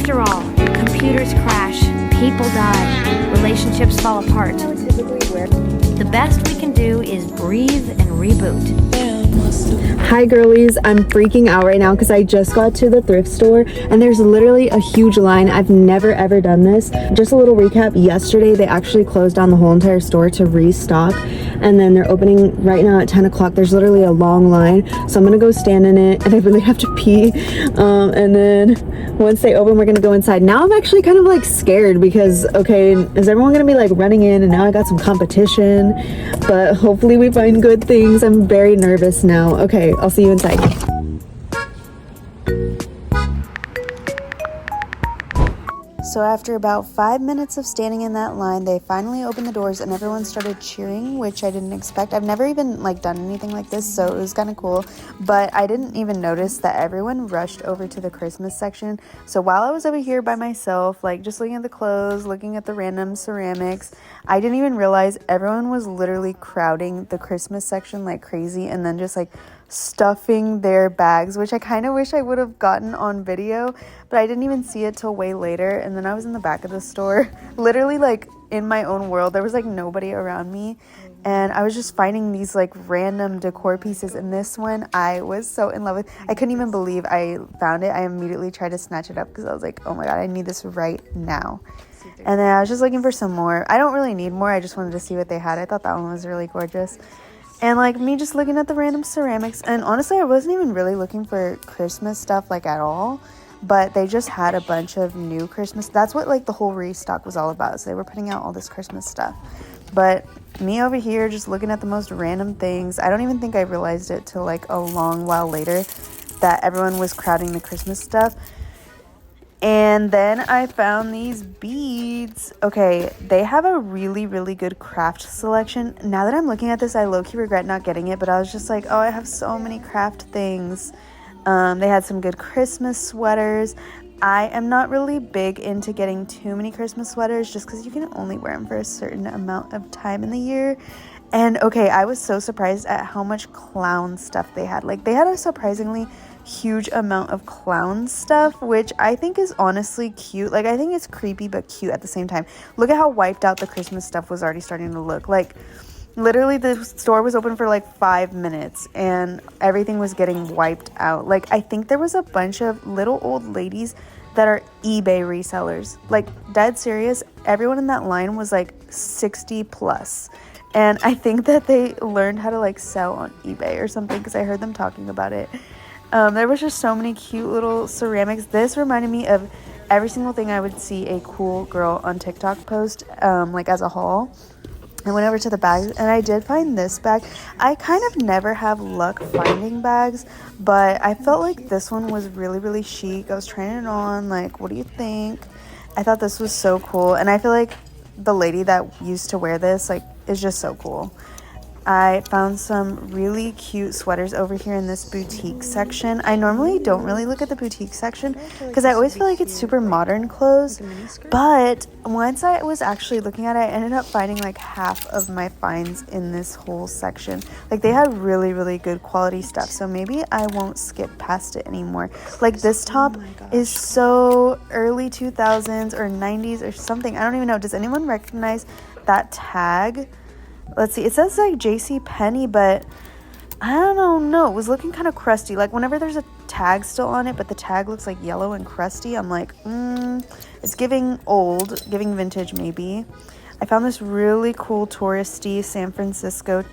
After all, computers crash, people die, relationships fall apart. The best we can do is breathe and reboot. Hi girlies, I'm freaking out right now because I just got to the thrift store and there's literally a huge line. I've never ever done this. Just a little recap, yesterday they actually closed down the whole entire store to restock, and then they're opening right now at 10 o'clock. There's literally a long line, so I'm gonna go stand in it and I really have to pee, and then once they open we're gonna go inside. Now I'm actually kind of like scared because, okay, is everyone gonna be like running in, and now I got some competition, but hopefully we find good things. I'm very nervous now. Okay, I'll see you inside. So after about 5 minutes of standing in that line, they finally opened the doors and everyone started cheering, which I didn't expect. I've never even like done anything like this, so it was kind of cool. But I didn't even notice that everyone rushed over to the Christmas section. So while I was over here by myself, like just looking at the clothes, looking at the random ceramics, I didn't even realize everyone was literally crowding the Christmas section like crazy, and then just like stuffing their bags, which I kind of wish I would have gotten on video, but I didn't even see it till way later. And then I was in the back of the store, literally like in my own world. There was like nobody around me, and I was just finding these like random decor pieces, and this one I was so in love with. I couldn't even believe I found it. I immediately tried to snatch it up because I was like, oh my god, I need this right now. And then I was just looking for some more. I don't really need more, I just wanted to see what they had. I thought that one was really gorgeous. And like me just looking at the random ceramics, and honestly I wasn't even really looking for Christmas stuff like at all, but they just had a bunch of new Christmas. That's what like the whole restock was all about, so they were putting out all this Christmas stuff. But me over here just looking at the most random things. I don't even think I realized it till like a long while later that everyone was crowding the Christmas stuff. And then I found these beads. Okay, they have a really, really good craft selection. Now that I'm looking at this, I low-key regret not getting it, but I was just like, oh, I have so many craft things. They had some good Christmas sweaters. I am not really big into getting too many Christmas sweaters just because you can only wear them for a certain amount of time in the year. And okay, I was so surprised at how much clown stuff they had. Like, they had a surprisingly huge amount of clown stuff, which I think is honestly cute. Like, I think it's creepy but cute at the same time. Look at how wiped out the Christmas stuff was already starting to look. Like, literally the store was open for like 5 minutes and everything was getting wiped out. Like, I think there was a bunch of little old ladies that are eBay resellers. Like, dead serious, everyone in that line was like 60 plus. And I think that they learned how to like sell on eBay or something, because I heard them talking about it. There was just so many cute little ceramics. This reminded me of every single thing I would see a cool girl on TikTok post, like as a haul. I went over to the bags and I did find this bag. I kind of never have luck finding bags, but I felt like this one was really, really chic. I was trying it on, like, what do you think? I thought this was so cool, and I feel like the lady that used to wear this, like, is just so cool. I found some really cute sweaters over here in this boutique section. I normally don't really look at the boutique section because I always feel like it's super modern clothes, but once I was actually looking at it, I ended up finding like half of my finds in this whole section. Like, they had really, really good quality stuff, so maybe I won't skip past it anymore. Like, this top is so early 2000s or 90s or something. I don't even know. Does anyone recognize that tag? Let's see, it says like JCPenney, but I don't know. It was looking kind of crusty. Like, whenever there's a tag still on it, but the tag looks like yellow and crusty, I'm like, it's giving old, giving vintage maybe. I found this really cool touristy San Francisco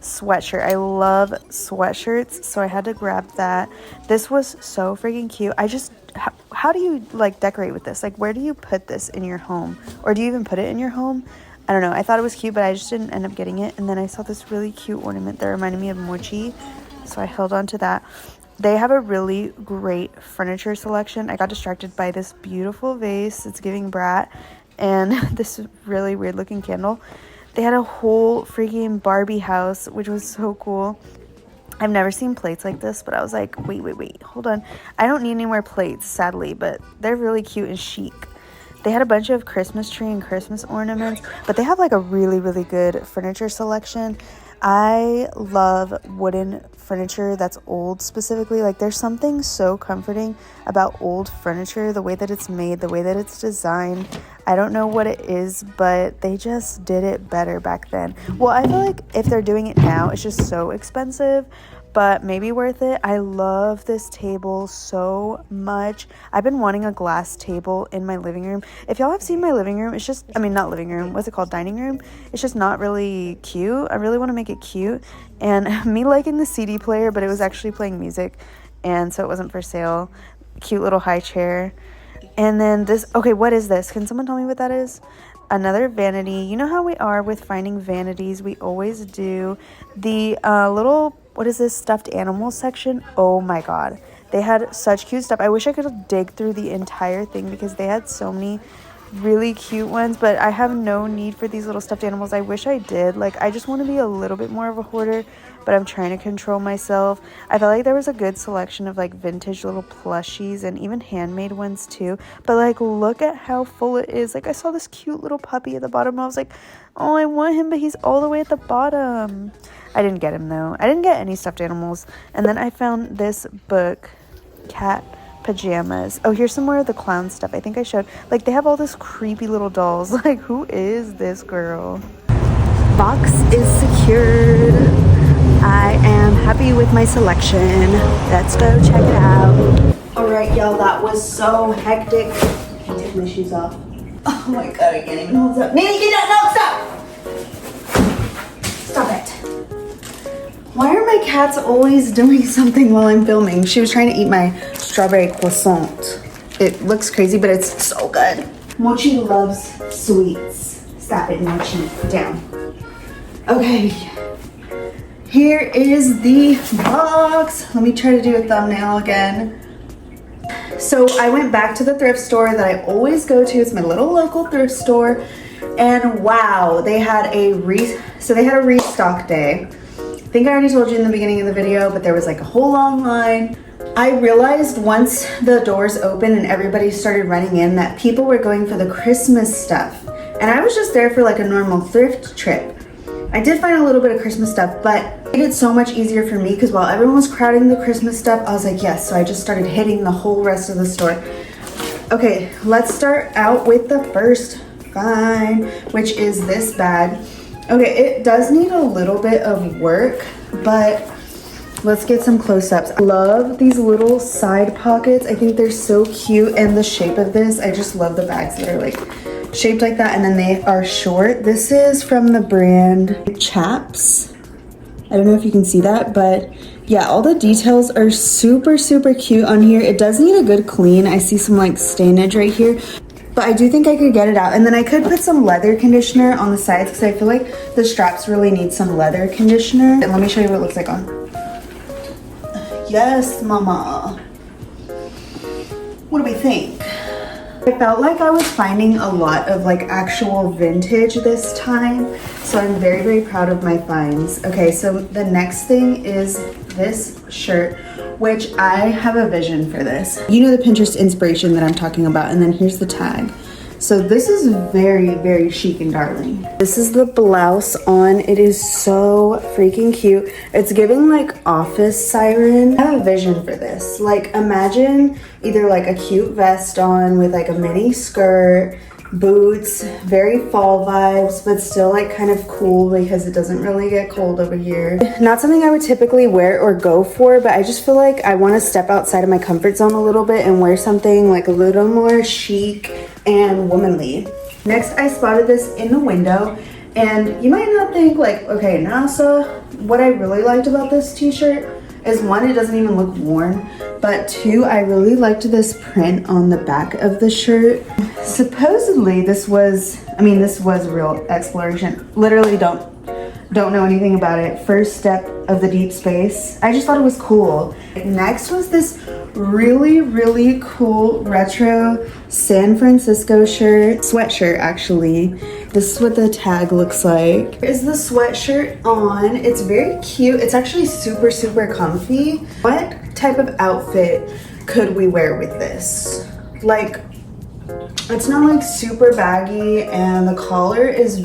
sweatshirt. I love sweatshirts, so I had to grab that. This was so freaking cute. How do you like decorate with this? Like, where do you put this in your home? Or do you even put it in your home? I don't know. I thought it was cute, but I just didn't end up getting it. And then I saw this really cute ornament that reminded me of mochi, so I held on to that. They have a really great furniture selection. I got distracted by this beautiful vase. It's giving brat. And this really weird looking candle. They had a whole freaking Barbie house, which was so cool. I've never seen plates like this, but I was like, wait, hold on. I don't need any more plates, sadly, but they're really cute and chic. They had a bunch of Christmas tree and Christmas ornaments, but they have like a really, really good furniture selection. I love wooden furniture that's old specifically. Like there's something so comforting about old furniture, the way that it's made, the way that it's designed. I don't know what it is, but they just did it better back then. Well, I feel like if they're doing it now, it's just so expensive, but maybe worth it. I love this table so much. I've been wanting a glass table in my living room. If y'all have seen my living room, it's just, I mean, not living room, what's it called? Dining room. It's just not really cute. I really want to make it cute. And me liking the CD player, but it was actually playing music, and so it wasn't for sale. Cute little high chair. And then this, okay, what is this? Can someone tell me what that is? Another vanity. You know how we are with finding vanities. We always do. The little, what is this, stuffed animal section? Oh my god. They had such cute stuff. I wish I could dig through the entire thing because they had so many really cute ones, but I have no need for these little stuffed animals. I wish I did. Like, I just want to be a little bit more of a hoarder, but I'm trying to control myself. I felt like there was a good selection of like vintage little plushies and even handmade ones too, but like look at how full it is. Like I saw this cute little puppy at the bottom. I was like, oh, I want him, but he's all the way at the bottom. I didn't get him though. I didn't get any stuffed animals. And then I found this book, Cat Pajamas. Oh, here's some more of the clown stuff. I think I showed, like, they have all this creepy little dolls. Like, who is this girl? Box is secured. I am happy with my selection. Let's go check it out. All right, y'all, that was so hectic. I can't take my shoes off. Oh my god, I can't even hold up. Nene, get that! No, stop! Stop it. Why are my cats always doing something while I'm filming? She was trying to eat my strawberry croissant. It looks crazy, but it's so good. Mochi loves sweets. Stop it, Mochi. Down. Okay. Here is the box. Let me try to do a thumbnail again. So I went back to the thrift store that I always go to. It's my little local thrift store. And wow, they had a restock day. I think I already told you in the beginning of the video, but there was like a whole long line. I realized once the doors opened and everybody started running in that people were going for the Christmas stuff. And I was just there for like a normal thrift trip. I did find a little bit of Christmas stuff, but it made it so much easier for me because while everyone was crowding the Christmas stuff, I was like, yes. So I just started hitting the whole rest of the store. Okay, let's start out with the first find, which is this bag. Okay, it does need a little bit of work, but let's get some close-ups. I love these little side pockets. I think they're so cute, and the shape of this, I just love the bags that are like shaped like that, and then they are short. This is from the brand Chaps. I don't know if you can see that, but yeah, all the details are super, super cute on here. It does need a good clean. I see some like stainage right here, but I do think I could get it out. And then I could put some leather conditioner on the sides because I feel like the straps really need some leather conditioner. And let me show you what it looks like on. Yes, mama. What do we think? I felt like I was finding a lot of like actual vintage this time. So I'm very, very proud of my finds. Okay, so the next thing is this shirt, which I have a vision for this. You know the Pinterest inspiration that I'm talking about, and then here's the tag. So this is very, very chic and darling. This is the blouse on. It is so freaking cute. It's giving like office siren. I have a vision for this. Like imagine either like a cute vest on with like a mini skirt, boots, very fall vibes, but still like kind of cool because it doesn't really get cold over here. Not something I would typically wear or go for, but I just feel like I want to step outside of my comfort zone a little bit and wear something like a little more chic and womanly. Next, I spotted this in the window, and you might not think like, okay, NASA, what I really liked about this t-shirt is one, it doesn't even look worn, but two, I really liked this print on the back of the shirt. Supposedly this was real exploration. Literally don't know anything about it. First step of the deep space. I just thought it was cool. Next was this really, really cool retro San Francisco shirt, sweatshirt actually. This is what the tag looks like. Here's the sweatshirt on. It's very cute. It's actually super, super comfy. What type of outfit could we wear with this? Like, it's not like super baggy, and the collar is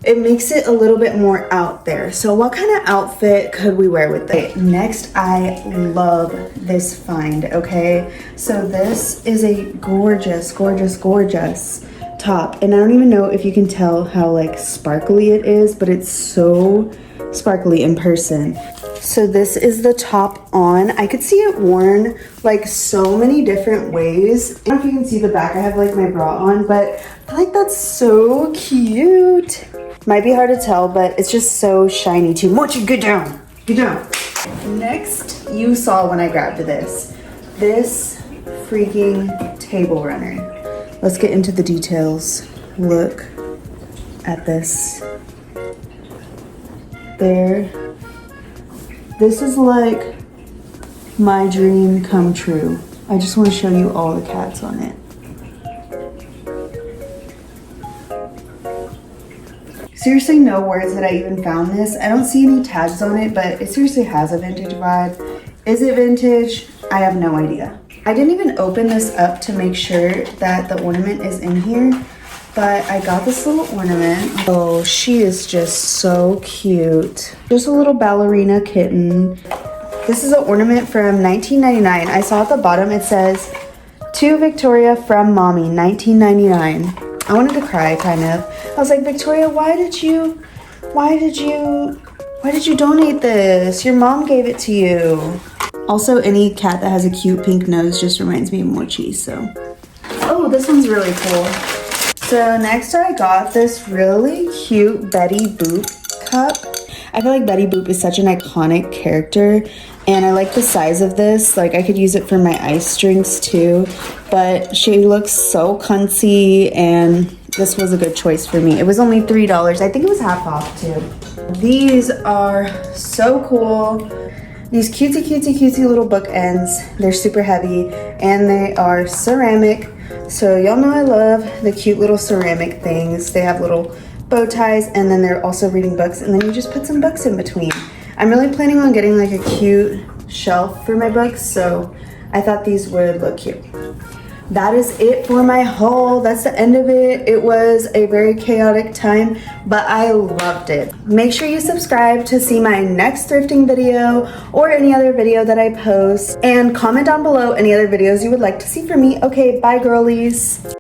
it makes it a little bit more out there. So what kind of outfit could we wear with it? Next, I love this find, okay? So this is a gorgeous, gorgeous, gorgeous top. And I don't even know if you can tell how like sparkly it is, but it's so sparkly in person. So this is the top on. I could see it worn like so many different ways. I don't know if you can see the back. I have like my bra on, but I feel like that's so cute. Might be hard to tell, but it's just so shiny too. Mochi, get down, get down. Next, you saw when I grabbed this freaking table runner. Let's get into the details. Look at this. There. This is like my dream come true. I just want to show you all the cats on it. Seriously, no words that I even found this. I don't see any tags on it, but it seriously has a vintage vibe. Is it vintage? I have no idea. I didn't even open this up to make sure that the ornament is in here, but I got this little ornament. Oh, she is just so cute. Just a little ballerina kitten. This is an ornament from 1999. I saw at the bottom it says, "To Victoria from Mommy, 1999. I wanted to cry, kind of. I was like, Victoria, why did you donate this? Your mom gave it to you. Also, any cat that has a cute pink nose just reminds me of Mochi, so. Oh, this one's really cool. So next I got this really cute Betty Boop cup. I feel like Betty Boop is such an iconic character, and I like the size of this. Like, I could use it for my ice drinks too, but she looks so cunty, and this was a good choice for me. It was only $3. I think it was half off too. These are so cool. These cutesy, cutesy, cutesy little bookends. They're super heavy, and they are ceramic. So y'all know I love the cute little ceramic things. They have little bow ties, and then they're also reading books, and then you just put some books in between. I'm really planning on getting like a cute shelf for my books, so I thought these would look cute. That is it for my haul. That's the end of it. It was a very chaotic time, but I loved it. Make sure you subscribe to see my next thrifting video or any other video that I post, and comment down below any other videos you would like to see from me. Okay, bye girlies.